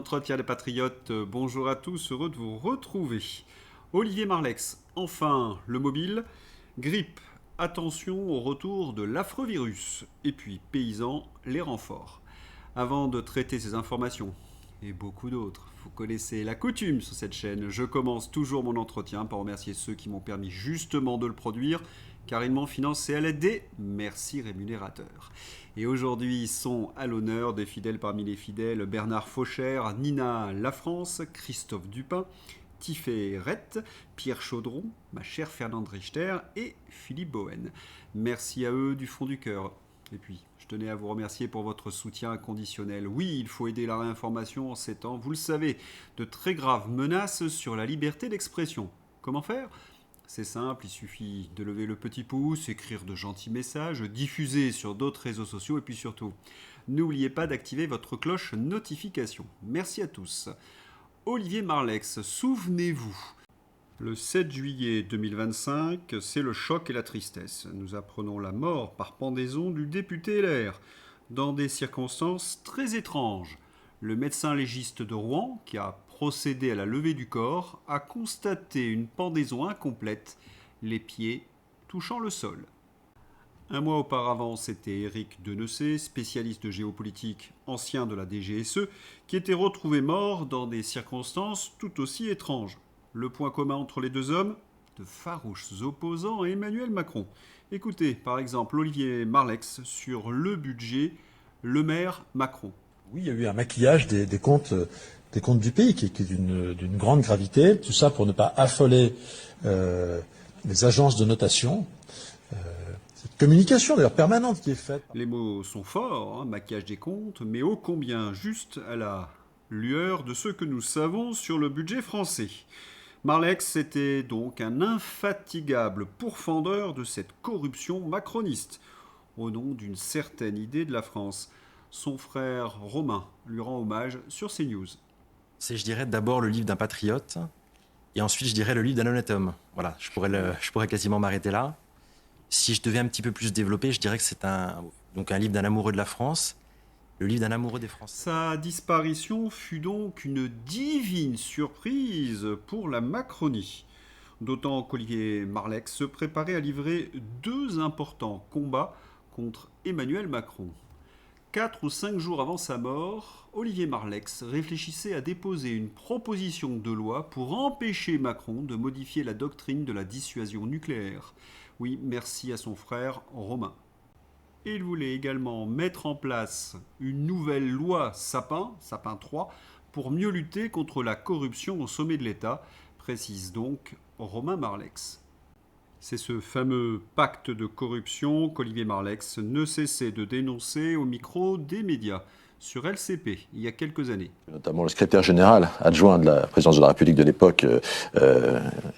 L'entretien des patriotes, bonjour à tous, heureux de vous retrouver. Olivier Marleix, enfin le mobile, grippe, attention au retour de l'affreux virus, et puis paysans, les renforts. Avant de traiter ces informations, et beaucoup d'autres, vous connaissez la coutume sur cette chaîne, je commence toujours mon entretien par remercier ceux qui m'ont permis justement de le produire, car ils m'ont financé à l'aide des merci rémunérateurs. Et aujourd'hui sont à l'honneur des fidèles parmi les fidèles Bernard Faucher, Nina Lafrance, Christophe Dupin, Tiffé Rett, Pierre Chaudron, ma chère Fernande Richter et Philippe Bowen. Merci à eux du fond du cœur. Et puis, je tenais à vous remercier pour votre soutien inconditionnel. Oui, il faut aider la réinformation en ces temps, vous le savez, de très graves menaces sur la liberté d'expression. Comment faire ? C'est simple, il suffit de lever le petit pouce, écrire de gentils messages, diffuser sur d'autres réseaux sociaux et puis surtout, n'oubliez pas d'activer votre cloche notification. Merci à tous. Olivier Marleix, souvenez-vous, le 7 juillet 2025, c'est le choc et la tristesse. Nous apprenons la mort par pendaison du député LR, dans des circonstances très étranges. Le médecin légiste de Rouen, qui a procédé à la levée du corps, a constaté une pendaison incomplète, les pieds touchant le sol. Un mois auparavant, c'était Éric Denessé, spécialiste de géopolitique, ancien de la DGSE, qui était retrouvé mort dans des circonstances tout aussi étranges. Le point commun entre les deux hommes ? De farouches opposants à Emmanuel Macron. Écoutez, par exemple, Olivier Marleix sur le budget Le Maire Macron. Oui, il y a eu un maquillage des comptes du pays qui est d'une grande gravité. Tout ça pour ne pas affoler les agences de notation. Cette communication d'ailleurs permanente qui est faite. Les mots sont forts, maquillage des comptes, mais ô combien juste à la lueur de ce que nous savons sur le budget français. Marleix était donc un infatigable pourfendeur de cette corruption macroniste, au nom d'une certaine idée de la France. Son frère Romain lui rend hommage sur CNews. C'est, je dirais, d'abord le livre d'un patriote, et ensuite, je dirais, le livre d'un honnête homme. Voilà, je pourrais quasiment m'arrêter là. Si je devais un petit peu plus développer, je dirais que c'est un livre d'un amoureux de la France, le livre d'un amoureux des Français. Sa disparition fut donc une divine surprise pour la Macronie. D'autant qu'Olivier Marleix se préparait à livrer deux importants combats contre Emmanuel Macron. 4 ou 5 jours avant sa mort, Olivier Marleix réfléchissait à déposer une proposition de loi pour empêcher Macron de modifier la doctrine de la dissuasion nucléaire. Oui, merci à son frère Romain. Et il voulait également mettre en place une nouvelle loi Sapin 3, pour mieux lutter contre la corruption au sommet de l'État, précise donc Romain Marleix. C'est ce fameux pacte de corruption qu'Olivier Marleix ne cessait de dénoncer au micro des médias sur LCP il y a quelques années. Notamment le secrétaire général adjoint de la présidence de la République de l'époque,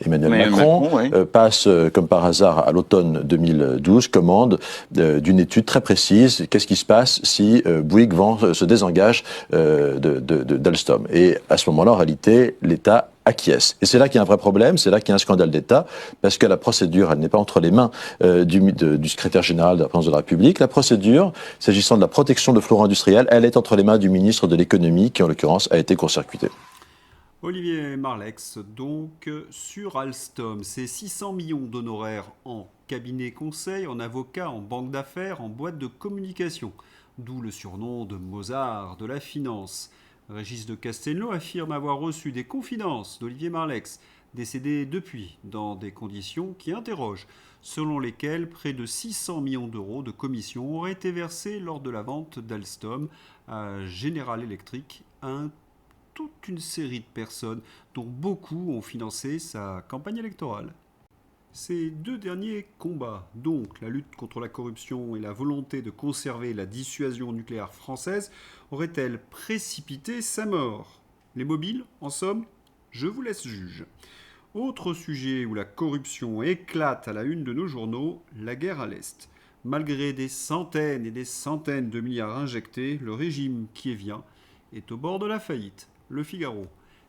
Emmanuel Macron, oui. Passe comme par hasard à l'automne 2012, commande d'une étude très précise. Qu'est-ce qui se passe si Bouygues se désengage d'Alstom ? Et à ce moment-là, en réalité, l'État acquiesce. Et c'est là qu'il y a un vrai problème, c'est là qu'il y a un scandale d'État, parce que la procédure, elle n'est pas entre les mains du secrétaire général de la présidence de la République. La procédure, s'agissant de la protection de flora industrielle, elle est entre les mains du ministre de l'économie, qui en l'occurrence a été court-circuité. Olivier Marleix, donc, sur Alstom, c'est 600 millions d'honoraires en cabinet conseil, en avocat, en banque d'affaires, en boîte de communication, d'où le surnom de Mozart de la finance. Régis de Castelnau affirme avoir reçu des confidences d'Olivier Marleix, décédé depuis, dans des conditions qui interrogent, selon lesquelles près de 600 millions d'euros de commissions auraient été versés lors de la vente d'Alstom à General Electric à toute une série de personnes dont beaucoup ont financé sa campagne électorale. Ces deux derniers combats, donc la lutte contre la corruption et la volonté de conserver la dissuasion nucléaire française, auraient-elles précipité sa mort ? Les mobiles, en somme ? Je vous laisse juge. Autre sujet où la corruption éclate à la une de nos journaux, la guerre à l'Est. Malgré des centaines et des centaines de milliards injectés, le régime kievien est au bord de la faillite. Le Figaro.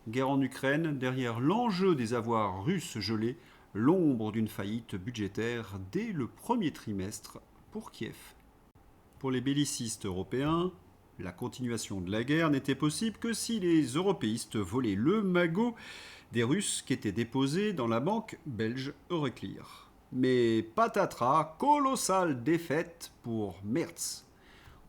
Guerre en Ukraine, derrière l'enjeu des avoirs russes gelés, l'ombre d'une faillite budgétaire dès le premier trimestre pour Kiev. Pour les bellicistes européens, La continuation de la guerre n'était possible que si les européistes volaient le magot des Russes qui étaient déposés dans la banque belge Euroclear. Mais patatras, colossale défaite pour Merz.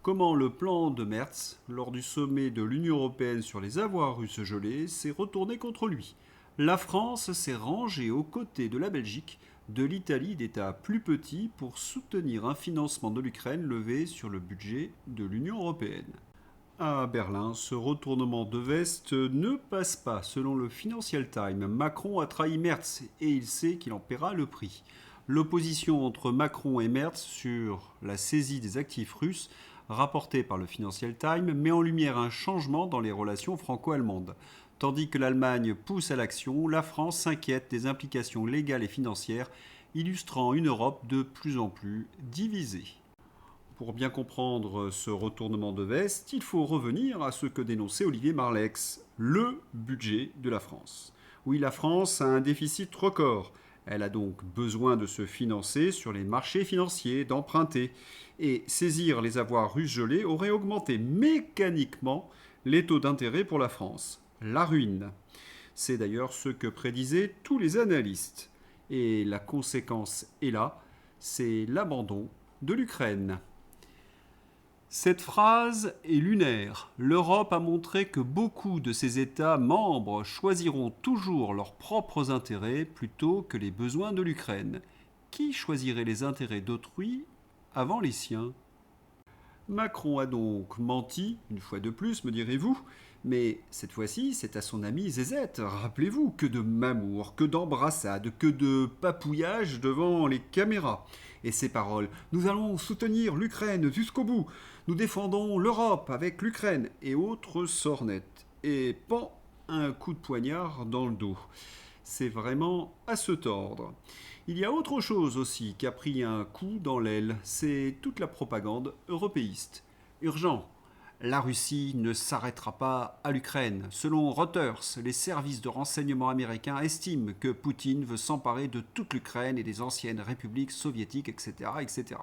Comment le plan de Merz, lors du sommet de l'Union européenne sur les avoirs russes gelés, s'est retourné contre lui. La France s'est rangée aux côtés de la Belgique, de l'Italie, d'États plus petits, pour soutenir un financement de l'Ukraine levé sur le budget de l'Union européenne. À Berlin, ce retournement de veste ne passe pas. Selon le Financial Times, Macron a trahi Merz et il sait qu'il en paiera le prix. L'opposition entre Macron et Merz sur la saisie des actifs russes, rapportée par le Financial Times, met en lumière un changement dans les relations franco-allemandes. Tandis que l'Allemagne pousse à l'action, la France s'inquiète des implications légales et financières, illustrant une Europe de plus en plus divisée. Pour bien comprendre ce retournement de veste, il faut revenir à ce que dénonçait Olivier Marleix, le budget de la France. Oui, la France a un déficit record. Elle a donc besoin de se financer sur les marchés financiers, d'emprunter. Et saisir les avoirs russes gelés aurait augmenté mécaniquement les taux d'intérêt pour la France. La ruine. C'est d'ailleurs ce que prédisaient tous les analystes. Et la conséquence est là, c'est l'abandon de l'Ukraine. Cette phrase est lunaire. L'Europe a montré que beaucoup de ses États membres choisiront toujours leurs propres intérêts plutôt que les besoins de l'Ukraine. Qui choisirait les intérêts d'autrui avant les siens ? Macron a donc menti, une fois de plus, me direz-vous, mais cette fois-ci, c'est à son ami Zezette. Rappelez-vous, que de mamour, que d'embrassades, que de papouillage devant les caméras. Et ces paroles, nous allons soutenir l'Ukraine jusqu'au bout, nous défendons l'Europe avec l'Ukraine, et autres sornettes. Et pan, un coup de poignard dans le dos. C'est vraiment à se tordre. Il y a autre chose aussi qui a pris un coup dans l'aile, c'est toute la propagande européiste. Urgent, la Russie ne s'arrêtera pas à l'Ukraine. Selon Reuters, les services de renseignement américains estiment que Poutine veut s'emparer de toute l'Ukraine et des anciennes républiques soviétiques, etc. etc.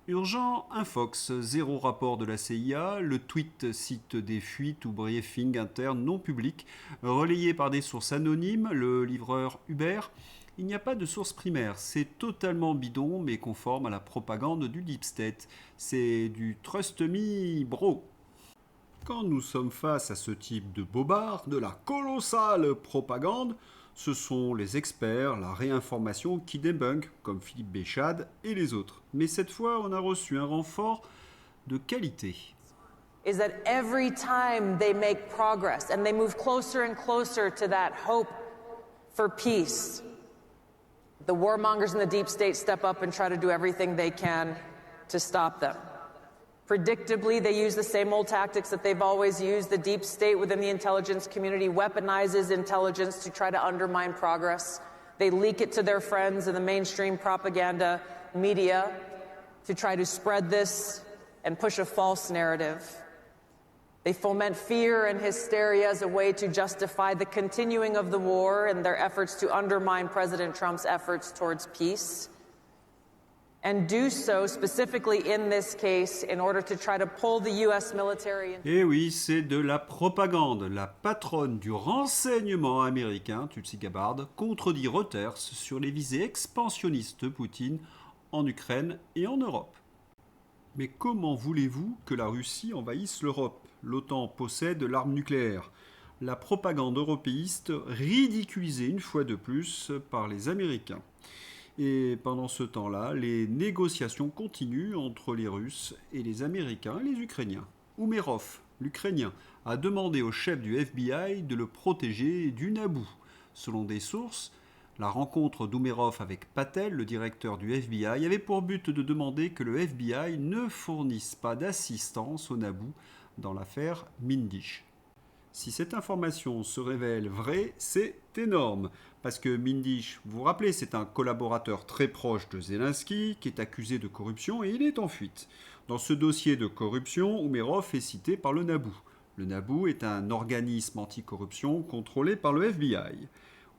Urgent, un Fox, zéro rapport de la CIA, le tweet cite des fuites ou briefings internes non publics, relayés par des sources anonymes, le livreur Uber. Il n'y a pas de source primaire, c'est totalement bidon mais conforme à la propagande du Deep State. C'est du Trust Me Bro. Quand nous sommes face à ce type de bobard, de la colossale propagande, ce sont les experts, la réinformation qui débunk, comme Philippe Béchade et les autres. Mais cette fois, on a reçu un renfort de qualité. Is that every time they make progress and they move closer and closer to that hope for peace, the warmongers in the deep state step up and try to do everything they can to stop them. Predictably, they use the same old tactics that they've always used. The deep state within the intelligence community weaponizes intelligence to try to undermine progress. They leak it to their friends in the mainstream propaganda media to try to spread this and push a false narrative. They foment fear and hysteria as a way to justify the continuing of the war and their efforts to undermine President Trump's efforts towards peace. And do so specifically in this case in order to try to pull the US military in. Eh oui, c'est de la propagande. La patronne du renseignement américain, Tulsi Gabbard, contredit Reuters sur les visées expansionnistes de Poutine en Ukraine et en Europe. Mais comment voulez-vous que la Russie envahisse l'Europe ? L'OTAN possède l'arme nucléaire. La propagande européiste ridiculisée une fois de plus par les Américains. Et pendant ce temps-là, les négociations continuent entre les Russes et les Américains et les Ukrainiens. Umerov, l'Ukrainien, a demandé au chef du FBI de le protéger du Naboo. Selon des sources, la rencontre d'Umerov avec Patel, le directeur du FBI, avait pour but de demander que le FBI ne fournisse pas d'assistance au Naboo dans l'affaire Mindish. Si cette information se révèle vraie, c'est énorme. Parce que Mindish, vous vous rappelez, c'est un collaborateur très proche de Zelensky qui est accusé de corruption et il est en fuite. Dans ce dossier de corruption, Umerov est cité par le Naboo. Le Naboo est un organisme anticorruption contrôlé par le FBI.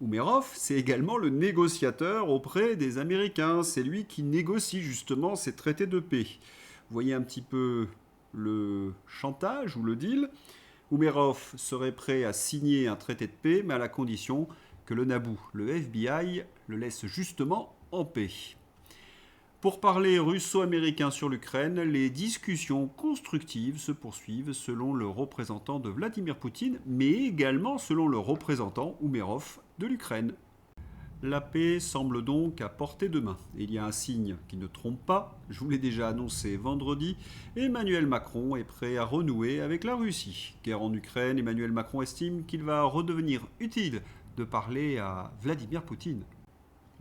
Umerov, c'est également le négociateur auprès des Américains. C'est lui qui négocie justement ces traités de paix. Vous voyez un petit peu le chantage ou le deal. Umerov serait prêt à signer un traité de paix, mais à la condition que le NABU, le FBI, le laisse justement en paix. Pour parler russo-américain sur l'Ukraine, les discussions constructives se poursuivent selon le représentant de Vladimir Poutine, mais également selon le représentant Umerov de l'Ukraine. La paix semble donc à portée de main. Il y a un signe qui ne trompe pas, je vous l'ai déjà annoncé vendredi, Emmanuel Macron est prêt à renouer avec la Russie. Guerre en Ukraine, Emmanuel Macron estime qu'il va redevenir utile de parler à Vladimir Poutine.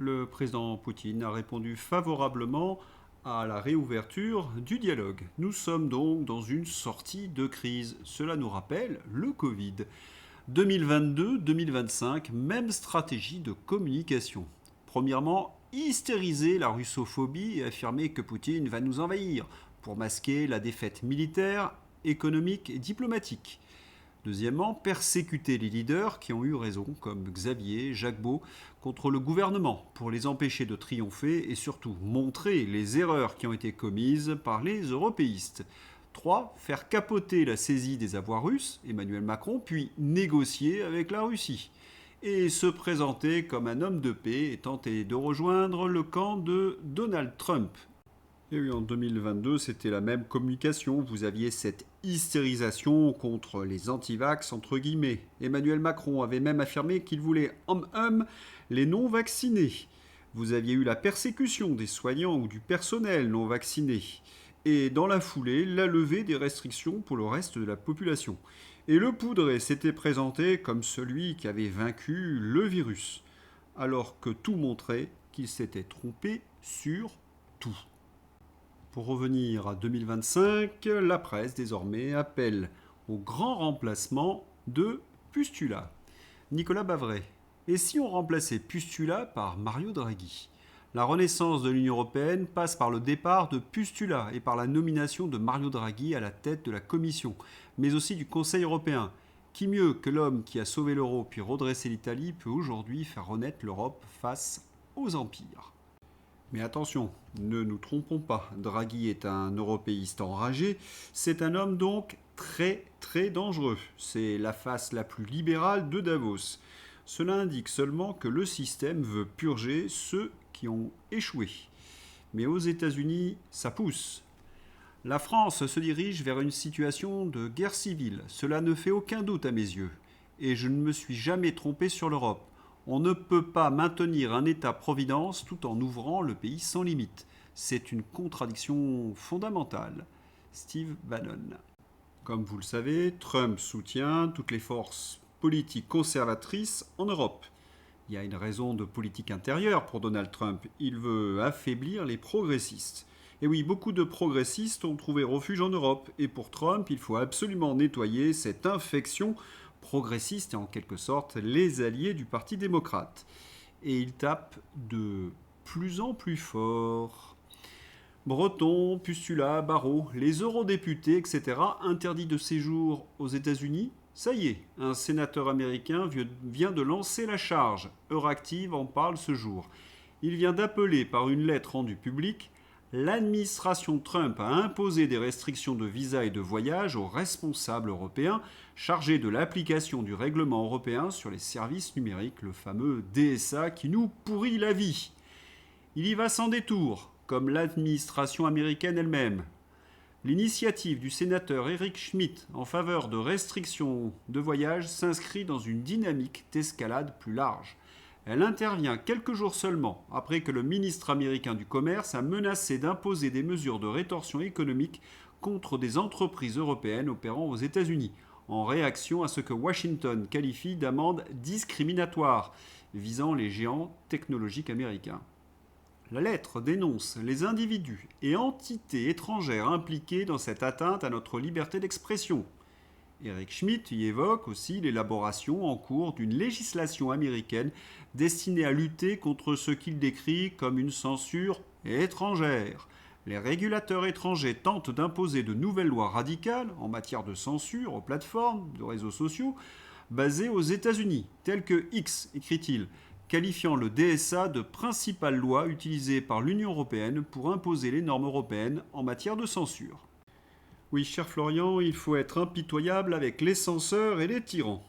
Le président Poutine a répondu favorablement à la réouverture du dialogue. Nous sommes donc dans une sortie de crise. Cela nous rappelle le Covid. 2022-2025, même stratégie de communication. Premièrement, hystériser la russophobie et affirmer que Poutine va nous envahir pour masquer la défaite militaire, économique et diplomatique. Deuxièmement, persécuter les leaders qui ont eu raison, comme Xavier, Jacques Beau, contre le gouvernement, pour les empêcher de triompher et surtout montrer les erreurs qui ont été commises par les européistes. 3. Faire capoter la saisie des avoirs russes, Emmanuel Macron, puis négocier avec la Russie. Et se présenter comme un homme de paix et tenter de rejoindre le camp de Donald Trump. Et oui, en 2022, c'était la même communication. Vous aviez cette hystérisation contre les anti-vax, entre guillemets. Emmanuel Macron avait même affirmé qu'il voulait les non-vaccinés. Vous aviez eu la persécution des soignants ou du personnel non-vacciné. Et dans la foulée, la levée des restrictions pour le reste de la population. Et le Poudré s'était présenté comme celui qui avait vaincu le virus, alors que tout montrait qu'il s'était trompé sur tout. Pour revenir à 2025, la presse désormais appelle au grand remplacement de Pustula. Nicolas Bavray. Et si on remplaçait Pustula par Mario Draghi ? La renaissance de l'Union européenne passe par le départ de Pustula et par la nomination de Mario Draghi à la tête de la Commission, mais aussi du Conseil européen. Qui mieux que l'homme qui a sauvé l'euro puis redressé l'Italie peut aujourd'hui faire renaître l'Europe face aux empires ? Mais attention, ne nous trompons pas, Draghi est un européiste enragé, c'est un homme donc très très dangereux. C'est la face la plus libérale de Davos. Cela indique seulement que le système veut purger ceux qui ont échoué. Mais aux États-Unis, ça pousse. La France se dirige vers une situation de guerre civile, cela ne fait aucun doute à mes yeux. Et je ne me suis jamais trompé sur l'Europe. On ne peut pas maintenir un État-providence tout en ouvrant le pays sans limite. C'est une contradiction fondamentale. Steve Bannon. Comme vous le savez, Trump soutient toutes les forces politiques conservatrices en Europe. Il y a une raison de politique intérieure pour Donald Trump. Il veut affaiblir les progressistes. Et oui, beaucoup de progressistes ont trouvé refuge en Europe. Et pour Trump, il faut absolument nettoyer cette infection progressiste et en quelque sorte les alliés du Parti démocrate. Et il tape de plus en plus fort. Breton, Pustula, Barrot, les eurodéputés, etc. interdits de séjour aux États-Unis. Ça y est, un sénateur américain vient de lancer la charge. Euractiv en parle ce jour. Il vient d'appeler par une lettre rendue publique l'administration Trump a imposé des restrictions de visa et de voyage aux responsables européens chargés de l'application du règlement européen sur les services numériques, le fameux DSA qui nous pourrit la vie. Il y va sans détour, comme l'administration américaine elle-même. L'initiative du sénateur Eric Schmidt en faveur de restrictions de voyage s'inscrit dans une dynamique d'escalade plus large. Elle intervient quelques jours seulement après que le ministre américain du Commerce a menacé d'imposer des mesures de rétorsion économique contre des entreprises européennes opérant aux États-Unis, en réaction à ce que Washington qualifie d'amende discriminatoire visant les géants technologiques américains. La lettre dénonce les individus et entités étrangères impliqués dans cette atteinte à notre liberté d'expression. Eric Schmidt y évoque aussi l'élaboration en cours d'une législation américaine destinée à lutter contre ce qu'il décrit comme une censure étrangère. Les régulateurs étrangers tentent d'imposer de nouvelles lois radicales en matière de censure aux plateformes de réseaux sociaux basées aux États-Unis, telles que X, écrit-il, qualifiant le DSA de principale loi utilisée par l'Union européenne pour imposer les normes européennes en matière de censure. Oui, cher Florian, il faut être impitoyable avec les censeurs et les tyrans.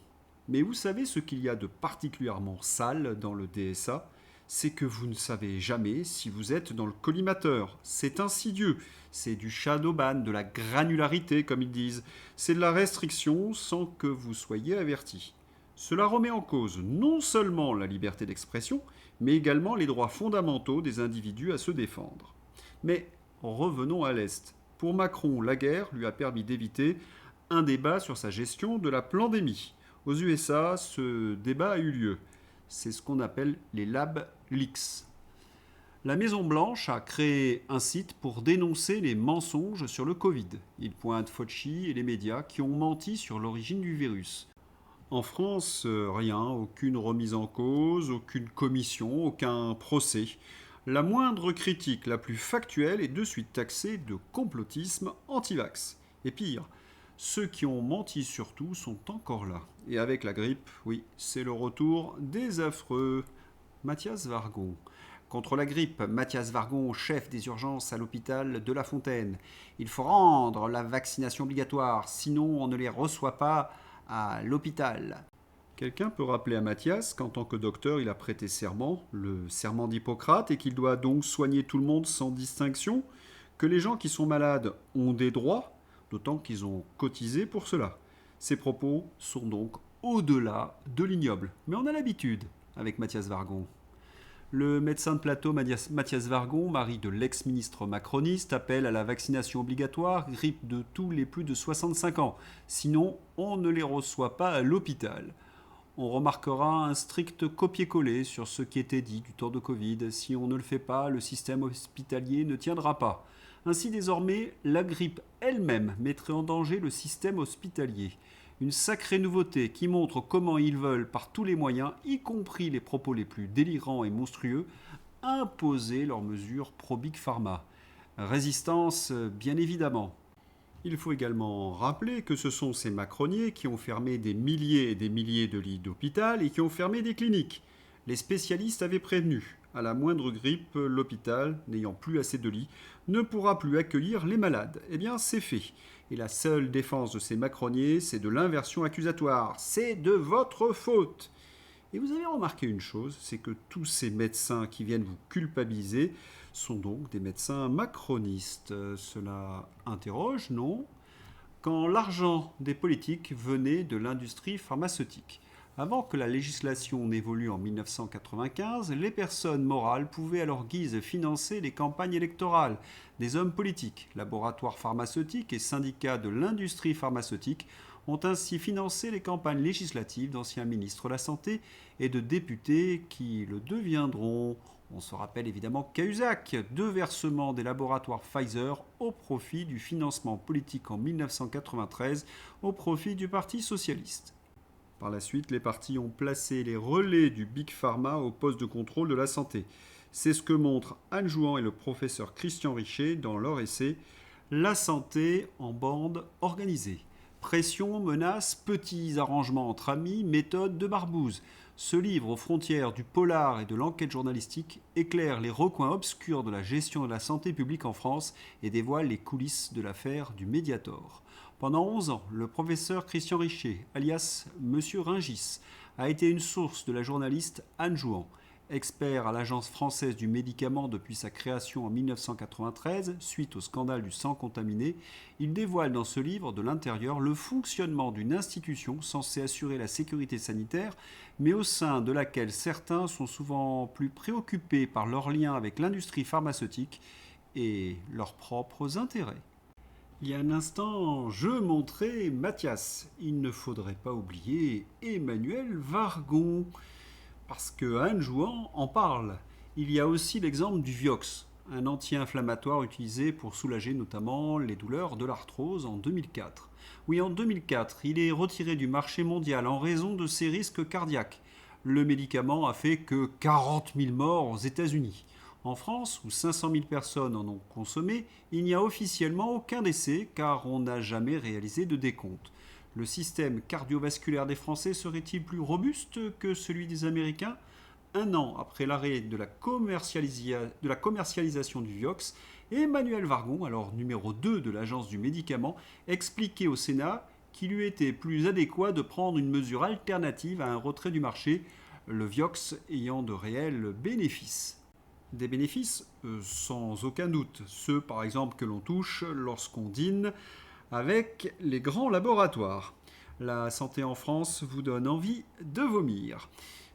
Mais vous savez ce qu'il y a de particulièrement sale dans le DSA? C'est que vous ne savez jamais si vous êtes dans le collimateur. C'est insidieux. C'est du shadow ban, de la granularité, comme ils disent. C'est de la restriction sans que vous soyez averti. Cela remet en cause non seulement la liberté d'expression, mais également les droits fondamentaux des individus à se défendre. Mais revenons à l'Est. Pour Macron, la guerre lui a permis d'éviter un débat sur sa gestion de la pandémie. Aux USA, ce débat a eu lieu. C'est ce qu'on appelle les Lab Leaks. La Maison-Blanche a créé un site pour dénoncer les mensonges sur le Covid. Il pointe Fauci et les médias qui ont menti sur l'origine du virus. En France, rien, aucune remise en cause, aucune commission, aucun procès. La moindre critique la plus factuelle est de suite taxée de complotisme anti-vax. Et pire, ceux qui ont menti surtout sont encore là. Et avec la grippe, oui, c'est le retour des affreux. Mathias Wargon. Contre la grippe, Mathias Wargon, chef des urgences à l'hôpital de La Fontaine. Il faut rendre la vaccination obligatoire, sinon on ne les reçoit pas à l'hôpital. Quelqu'un peut rappeler à Mathias qu'en tant que docteur, il a prêté serment, le serment d'Hippocrate, et qu'il doit donc soigner tout le monde sans distinction, que les gens qui sont malades ont des droits, d'autant qu'ils ont cotisé pour cela. Ces propos sont donc au-delà de l'ignoble. Mais on a l'habitude avec Mathias Wargon. Le médecin de plateau Mathias Wargon, mari de l'ex-ministre macroniste, appelle à la vaccination obligatoire grippe de tous les plus de 65 ans. Sinon, on ne les reçoit pas à l'hôpital. On remarquera un strict copier-coller sur ce qui était dit du temps de Covid. Si on ne le fait pas, le système hospitalier ne tiendra pas. Ainsi, désormais, la grippe elle-même mettrait en danger le système hospitalier. Une sacrée nouveauté qui montre comment ils veulent, par tous les moyens, y compris les propos les plus délirants et monstrueux, imposer leurs mesures pro-Big Pharma. Résistance, bien évidemment. Il faut également rappeler que ce sont ces macroniers qui ont fermé des milliers et des milliers de lits d'hôpital et qui ont fermé des cliniques. Les spécialistes avaient prévenu. À la moindre grippe, l'hôpital, n'ayant plus assez de lits, ne pourra plus accueillir les malades. Eh bien, c'est fait. Et la seule défense de ces macroniers, c'est de l'inversion accusatoire. C'est de votre faute. Et vous avez remarqué une chose, c'est que tous ces médecins qui viennent vous culpabiliser sont donc des médecins macronistes. Cela interroge, non? Quand l'argent des politiques venait de l'industrie pharmaceutique. Avant que la législation n'évolue en 1995, les personnes morales pouvaient à leur guise financer les campagnes électorales des hommes politiques. Laboratoires pharmaceutiques et syndicats de l'industrie pharmaceutique ont ainsi financé les campagnes législatives d'anciens ministres de la Santé et de députés qui le deviendront. On se rappelle évidemment Cahuzac, deux versements des laboratoires Pfizer au profit du financement politique en 1993 au profit du Parti socialiste. Par la suite, les partis ont placé les relais du Big Pharma au poste de contrôle de la santé. C'est ce que montrent Anne Jouan et le professeur Christian Richer dans leur essai « La santé en bande organisée ». Pression, menaces, petits arrangements entre amis, méthode de barbouze. Ce livre aux frontières du polar et de l'enquête journalistique éclaire les recoins obscurs de la gestion de la santé publique en France et dévoile les coulisses de l'affaire du Mediator. Pendant 11 ans, le professeur Christian Richer, alias Monsieur Ringis, a été une source de la journaliste Anne Jouan. Expert à l'Agence française du médicament depuis sa création en 1993, suite au scandale du sang contaminé, il dévoile dans ce livre de l'intérieur le fonctionnement d'une institution censée assurer la sécurité sanitaire, mais au sein de laquelle certains sont souvent plus préoccupés par leurs liens avec l'industrie pharmaceutique et leurs propres intérêts. Il y a un instant, je montrais Mathias. Il ne faudrait pas oublier Emmanuel Wargon. Parce que Anne Jouan en parle. Il y a aussi l'exemple du Vioxx, un anti-inflammatoire utilisé pour soulager notamment les douleurs de l'arthrose en 2004. Oui, en 2004, il est retiré du marché mondial en raison de ses risques cardiaques. Le médicament a fait que 40 000 morts aux États-Unis. En France, où 500 000 personnes en ont consommé, il n'y a officiellement aucun décès car on n'a jamais réalisé de décompte. Le système cardiovasculaire des Français serait-il plus robuste que celui des Américains? Un an après l'arrêt de la commercialisation du Vioxx, Emmanuel Vargon, alors numéro 2 de l'Agence du médicament, expliquait au Sénat qu'il lui était plus adéquat de prendre une mesure alternative à un retrait du marché, le Vioxx ayant de réels bénéfices. Des bénéfices sans aucun doute, ceux par exemple que l'on touche lorsqu'on dîne avec les grands laboratoires. La santé en France vous donne envie de vomir.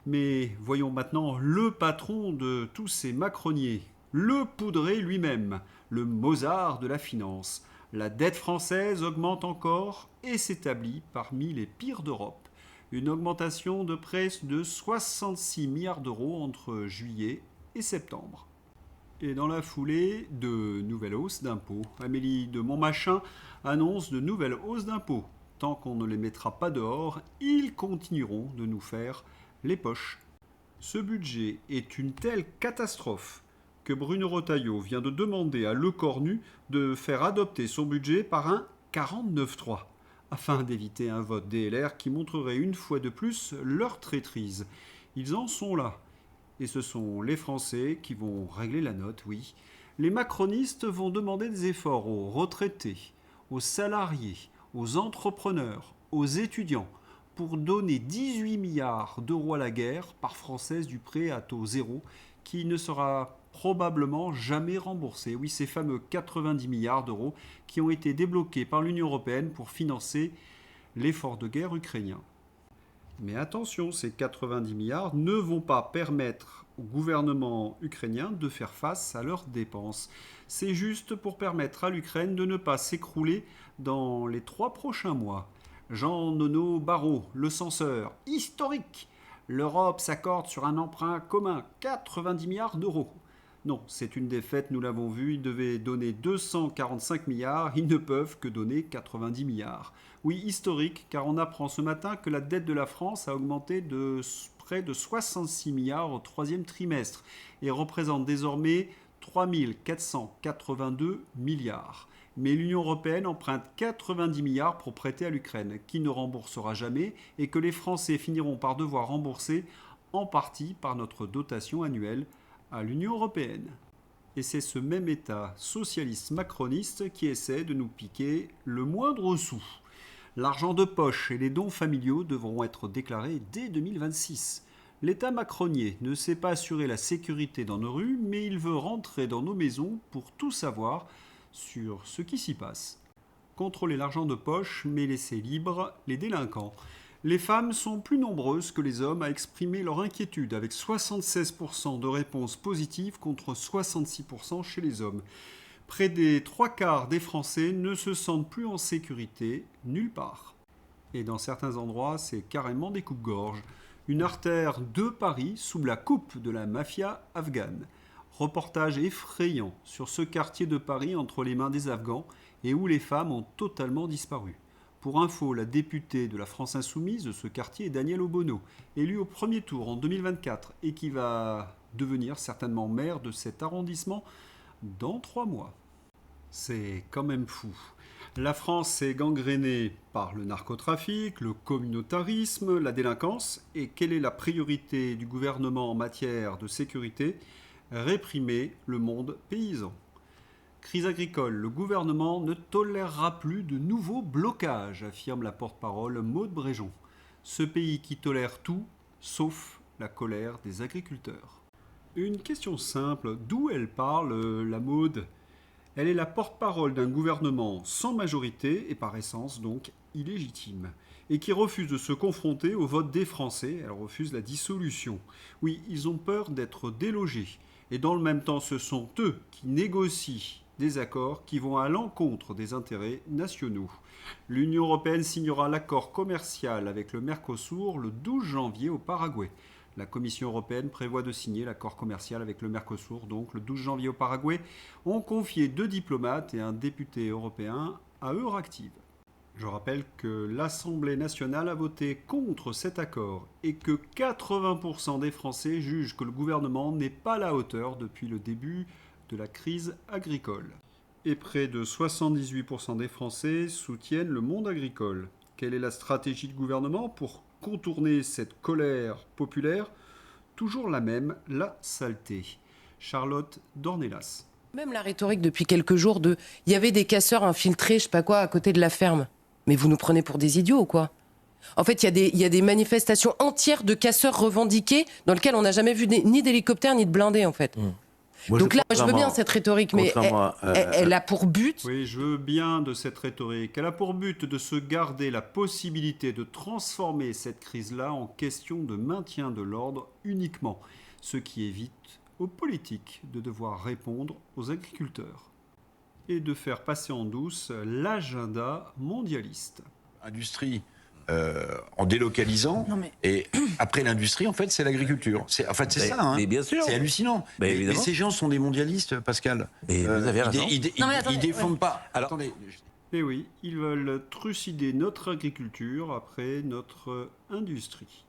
Mais voyons maintenant le patron de tous ces macronniers, le poudré lui-même, le Mozart de la finance. La dette française augmente encore et s'établit parmi les pires d'Europe. Une augmentation de près de 66 milliards d'euros entre juillet et septembre. Et dans la foulée, de nouvelles hausses d'impôts. Amélie de Montmachin annonce de nouvelles hausses d'impôts. Tant qu'on ne les mettra pas dehors, ils continueront de nous faire les poches. Ce budget est une telle catastrophe que Bruno Retailleau vient de demander à Le Cornu de faire adopter son budget par un 49-3, afin d'éviter un vote DLR qui montrerait une fois de plus leur traîtrise. Ils en sont là. Et ce sont les Français qui vont régler la note, oui. Les macronistes vont demander des efforts aux retraités, aux salariés, aux entrepreneurs, aux étudiants, pour donner 18 milliards d'euros à la guerre par française du prêt à taux zéro, qui ne sera probablement jamais remboursé. Oui, ces fameux 90 milliards d'euros qui ont été débloqués par l'Union européenne pour financer l'effort de guerre ukrainien. Mais attention, ces 90 milliards ne vont pas permettre au gouvernement ukrainien de faire face à leurs dépenses. C'est juste pour permettre à l'Ukraine de ne pas s'écrouler dans les 3 prochains mois. Jean Nono Barrot, le censeur, historique. L'Europe s'accorde sur un emprunt commun, 90 milliards d'euros. Non, c'est une défaite, nous l'avons vu, ils devaient donner 245 milliards, ils ne peuvent que donner 90 milliards. Oui, historique, car on apprend ce matin que la dette de la France a augmenté de près de 66 milliards au 3e trimestre et représente désormais 3 482 milliards. Mais l'Union européenne emprunte 90 milliards pour prêter à l'Ukraine, qui ne remboursera jamais et que les Français finiront par devoir rembourser en partie par notre dotation annuelle à l'Union européenne. Et c'est ce même État socialiste macroniste qui essaie de nous piquer le moindre sou. L'argent de poche et les dons familiaux devront être déclarés dès 2026. L'État macronnier ne sait pas assurer la sécurité dans nos rues, mais il veut rentrer dans nos maisons pour tout savoir sur ce qui s'y passe. Contrôler l'argent de poche, mais laisser libres les délinquants. Les femmes sont plus nombreuses que les hommes à exprimer leur inquiétude, avec 76% de réponses positives contre 66% chez les hommes. Près des 3/4 des Français ne se sentent plus en sécurité nulle part. Et dans certains endroits, c'est carrément des coupes-gorges. Une artère de Paris sous la coupe de la mafia afghane. Reportage effrayant sur ce quartier de Paris entre les mains des Afghans et où les femmes ont totalement disparu. Pour info, la députée de la France Insoumise de ce quartier est Danielle Obono, élue au premier tour en 2024 et qui va devenir certainement maire de cet arrondissement dans 3 mois. C'est quand même fou. La France est gangrénée par le narcotrafic, le communautarisme, la délinquance. Et quelle est la priorité du gouvernement en matière de sécurité ? Réprimer le monde paysan. Crise agricole, le gouvernement ne tolérera plus de nouveaux blocages, affirme la porte-parole Maude Bréjon. Ce pays qui tolère tout, sauf la colère des agriculteurs. Une question simple, d'où elle parle, la Maude ? Elle est la porte-parole d'un gouvernement sans majorité et par essence donc illégitime, et qui refuse de se confronter au vote des Français, elle refuse la dissolution. Oui, ils ont peur d'être délogés, et dans le même temps ce sont eux qui négocient des accords qui vont à l'encontre des intérêts nationaux. L'Union européenne signera l'accord commercial avec le Mercosur le 12 janvier au Paraguay. La Commission européenne prévoit de signer l'accord commercial avec le Mercosur, donc le 12 janvier au Paraguay, ont confié 2 diplomates et un député européen à Euractiv. Je rappelle que l'Assemblée nationale a voté contre cet accord et que 80% des Français jugent que le gouvernement n'est pas à la hauteur depuis le début de la crise agricole. Et près de 78% des Français soutiennent le monde agricole. Quelle est la stratégie du gouvernement pour contourner cette colère populaire ? Toujours la même, la saleté. Charlotte Dornelas. Même la rhétorique depuis quelques jours il y avait des casseurs infiltrés, je sais pas quoi, à côté de la ferme. Mais vous nous prenez pour des idiots ou quoi ? En fait, il y a des manifestations entières de casseurs revendiqués dans lesquelles on n'a jamais vu ni d'hélicoptère ni de blindés, en fait. Donc là, je veux bien cette rhétorique, mais elle a pour but... Oui, je veux bien de cette rhétorique. Elle a pour but de se garder la possibilité de transformer cette crise-là en question de maintien de l'ordre uniquement, ce qui évite aux politiques de devoir répondre aux agriculteurs et de faire passer en douce l'agenda mondialiste. Industrie en délocalisant, et après l'industrie, en fait, c'est l'agriculture. C'est ça, hein. Mais bien sûr. C'est hallucinant. Mais ces gens sont des mondialistes, Pascal. Vous avez raison. Ils défendent pas... Alors, attendez... Eh oui, ils veulent trucider notre agriculture après notre industrie.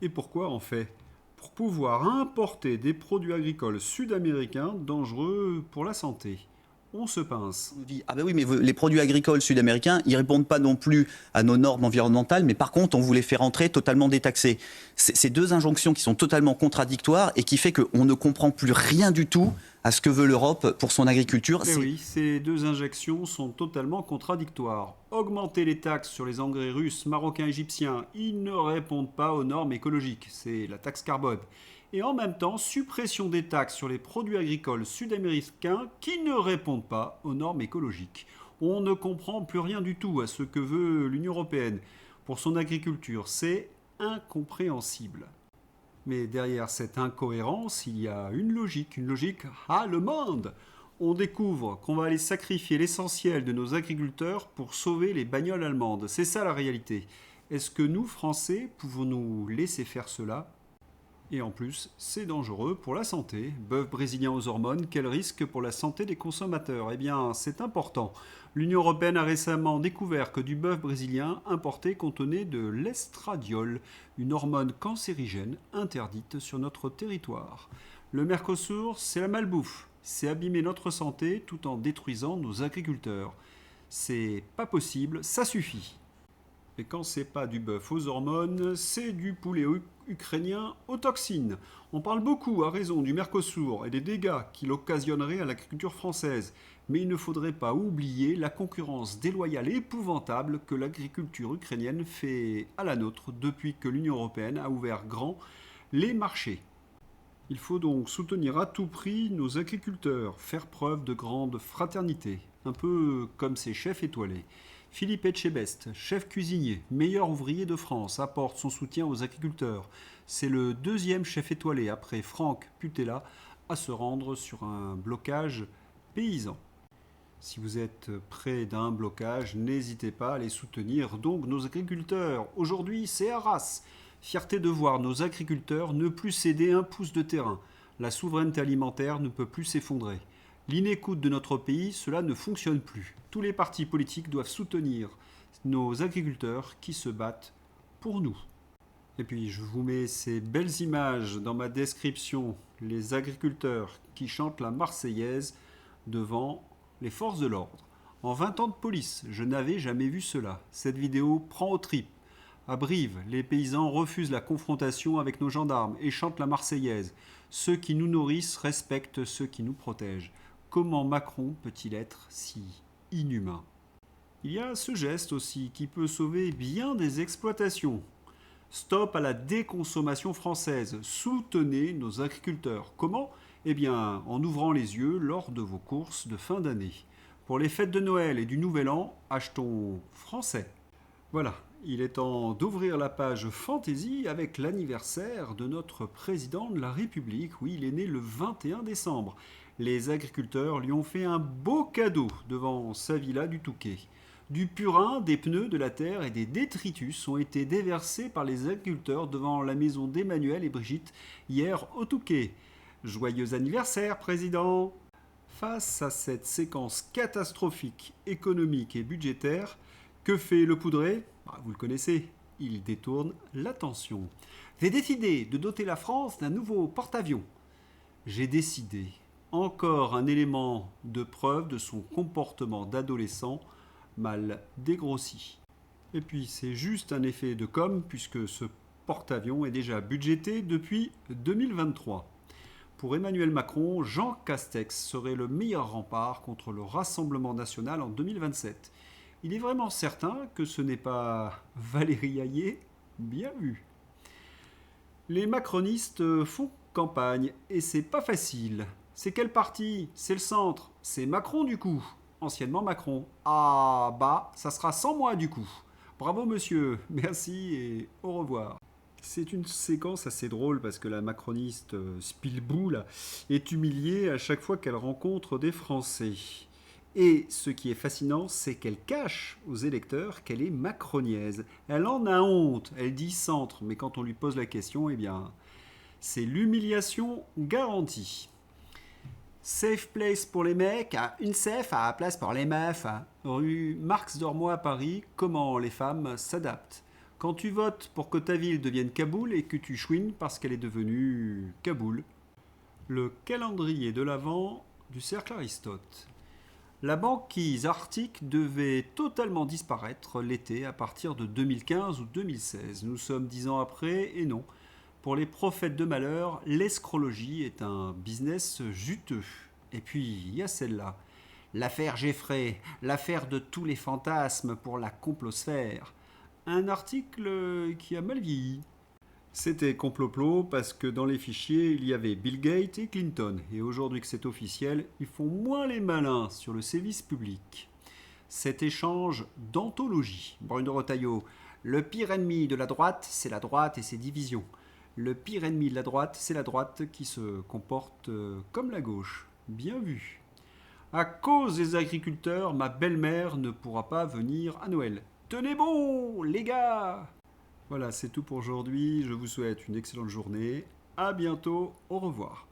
Et pourquoi en fait ? Pour pouvoir importer des produits agricoles sud-américains dangereux pour la santé. On se pince. Ah ben oui, mais les produits agricoles sud-américains, ils répondent pas non plus à nos normes environnementales, mais par contre, on vous les fait rentrer totalement détaxés. C'est deux injonctions qui sont totalement contradictoires et qui fait qu'on ne comprend plus rien du tout à ce que veut l'Europe pour son agriculture. Mais oui, ces deux injections sont totalement contradictoires. Augmenter les taxes sur les engrais russes, marocains, égyptiens, ils ne répondent pas aux normes écologiques. C'est la taxe carbone. Et en même temps, suppression des taxes sur les produits agricoles sud-américains qui ne répondent pas aux normes écologiques. On ne comprend plus rien du tout à ce que veut l'Union européenne pour son agriculture. C'est incompréhensible. Mais derrière cette incohérence, il y a une logique allemande. On découvre qu'on va aller sacrifier l'essentiel de nos agriculteurs pour sauver les bagnoles allemandes. C'est ça la réalité. Est-ce que nous, Français, pouvons nous laisser faire cela ? Et en plus, c'est dangereux pour la santé. Bœuf brésilien aux hormones, quel risque pour la santé des consommateurs ? Eh bien, c'est important. L'Union européenne a récemment découvert que du bœuf brésilien importé contenait de l'estradiol, une hormone cancérigène interdite sur notre territoire. Le Mercosur, c'est la malbouffe. C'est abîmer notre santé tout en détruisant nos agriculteurs. C'est pas possible, ça suffit. Et quand c'est pas du bœuf aux hormones, c'est du poulet ukrainien aux toxines. On parle beaucoup, à raison, du Mercosur et des dégâts qu'il occasionnerait à l'agriculture française. Mais il ne faudrait pas oublier la concurrence déloyale et épouvantable que l'agriculture ukrainienne fait à la nôtre depuis que l'Union européenne a ouvert grand les marchés. Il faut donc soutenir à tout prix nos agriculteurs, faire preuve de grande fraternité, un peu comme ces chefs étoilés. Philippe Etchebest, chef cuisinier, meilleur ouvrier de France, apporte son soutien aux agriculteurs. C'est le deuxième chef étoilé après Franck Putella à se rendre sur un blocage paysan. Si vous êtes près d'un blocage, n'hésitez pas à les soutenir, donc nos agriculteurs. Aujourd'hui, c'est Arras. Fierté de voir nos agriculteurs ne plus céder un pouce de terrain. La souveraineté alimentaire ne peut plus s'effondrer. L'inécoute de notre pays, cela ne fonctionne plus. Tous les partis politiques doivent soutenir nos agriculteurs qui se battent pour nous. Et puis je vous mets ces belles images dans ma description. Les agriculteurs qui chantent la Marseillaise devant les forces de l'ordre. En 20 ans de police, je n'avais jamais vu cela. Cette vidéo prend aux tripes. À Brive, les paysans refusent la confrontation avec nos gendarmes et chantent la Marseillaise. Ceux qui nous nourrissent respectent ceux qui nous protègent. Comment Macron peut-il être si inhumain ? Il y a ce geste aussi qui peut sauver bien des exploitations. Stop à la déconsommation française. Soutenez nos agriculteurs. Comment ? Eh bien, en ouvrant les yeux lors de vos courses de fin d'année. Pour les fêtes de Noël et du Nouvel An, achetons français. Voilà, il est temps d'ouvrir la page Fantaisie avec l'anniversaire de notre président de la République. Oui, il est né le 21 décembre. Les agriculteurs lui ont fait un beau cadeau devant sa villa du Touquet. Du purin, des pneus, de la terre et des détritus ont été déversés par les agriculteurs devant la maison d'Emmanuel et Brigitte hier au Touquet. Joyeux anniversaire, président! Face à cette séquence catastrophique, économique et budgétaire, que fait le poudré ? Vous le connaissez, il détourne l'attention. J'ai décidé de doter la France d'un nouveau porte-avions. J'ai décidé. Encore un élément de preuve de son comportement d'adolescent mal dégrossi. Et puis c'est juste un effet de com' puisque ce porte-avions est déjà budgété depuis 2023. pour Emmanuel Macron, Jean Castex serait le meilleur rempart contre le Rassemblement national en 2027. Il est vraiment certain que ce n'est pas Valérie Hayé? Bien vu. Les macronistes font campagne et c'est pas facile. C'est quel parti? C'est le centre. C'est Macron du coup. Anciennement Macron. Ah bah, ça sera sans moi du coup. Bravo monsieur, merci et au revoir. C'est une séquence assez drôle parce que la macroniste Spilbou là, est humiliée à chaque fois qu'elle rencontre des Français. Et ce qui est fascinant, c'est qu'elle cache aux électeurs qu'elle est macroniaise. Elle en a honte, elle dit centre, mais quand on lui pose la question, eh bien, c'est l'humiliation garantie. Safe place pour les mecs, une safe à la place pour les meufs. Rue Marx d'Ormois à Paris, comment les femmes s'adaptent. Quand tu votes pour que ta ville devienne Kaboul et que tu chouines parce qu'elle est devenue Kaboul. Le calendrier de l'Avent du Cercle Aristote. La banquise arctique devait totalement disparaître l'été à partir de 2015 ou 2016. Nous sommes 10 ans après et non. Pour les prophètes de malheur, l'escrologie est un business juteux. Et puis, il y a celle-là. L'affaire Geffray, l'affaire de tous les fantasmes pour la complosphère. Un article qui a mal vieilli. C'était complot parce que dans les fichiers, il y avait Bill Gates et Clinton. Et aujourd'hui que c'est officiel, ils font moins les malins sur le service public. Cet échange d'anthologie. Bruno Retailleau, le pire ennemi de la droite, c'est la droite et ses divisions. Le pire ennemi de la droite, c'est la droite qui se comporte comme la gauche. Bien vu. À cause des agriculteurs, ma belle-mère ne pourra pas venir à Noël. Tenez bon, les gars! Voilà, c'est tout pour aujourd'hui. Je vous souhaite une excellente journée. À bientôt. Au revoir.